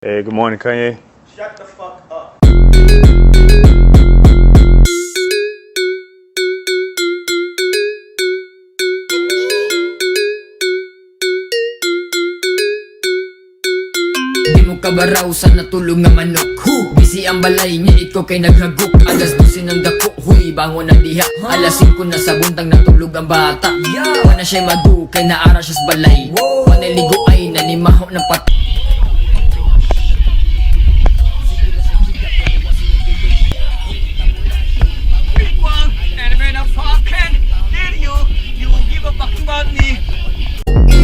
Hey, good morning, Kanye. Shut the fuck up. Di mo kabaraw sa natulog nga manok. Busy ang balay niya, ikaw kay naghagok. Alas 12 ng dako, huy, bangon na diha. Alas 5 na sa buntang natulog ang bata. Wana siya'y madu, kay naara siya sa balay. Wana'y ligo ay nanimaho ng pat.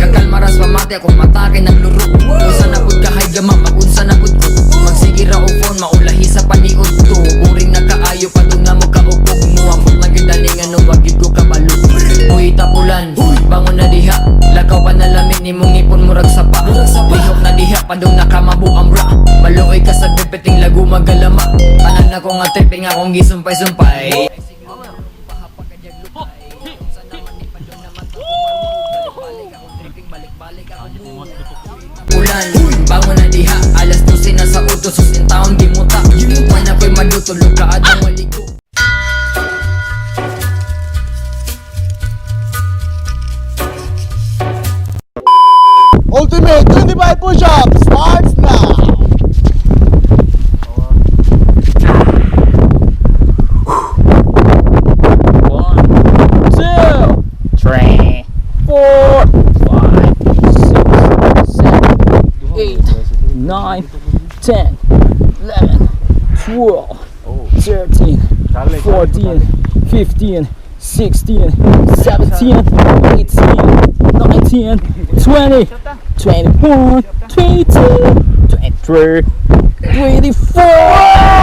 Kakalmaras pamati akong matake ng luro. Unsa na pud kahay gama, magunsa na pud ko. Magsige ra og phone, maulahi sa paniod to. Boring na kaayo pa doon na mo kaupog mo. Amot lang yung dalingan no, wag yun ko kabalo. Uy, tapulan, bangon na diha. Lakaw pa na lamig ni mong ipon murag sapa. Lihok na diha, padong nakamabu ang bra. Maluoy ka sa bipiting lagu magalama. Tanan na ko nga tripping akong gisumpay-sumpay. Ulan, bangon na diha, alas 12 na sa uto, susin taon di muta. Iwan na ko'y madutulog ka at ang waligo. Ultimate 25 push-ups starts now. Nine, 10, 11, 12, 13, 14, 15, 16, 17, 18, 19, 20, 21, 22, 23, 24.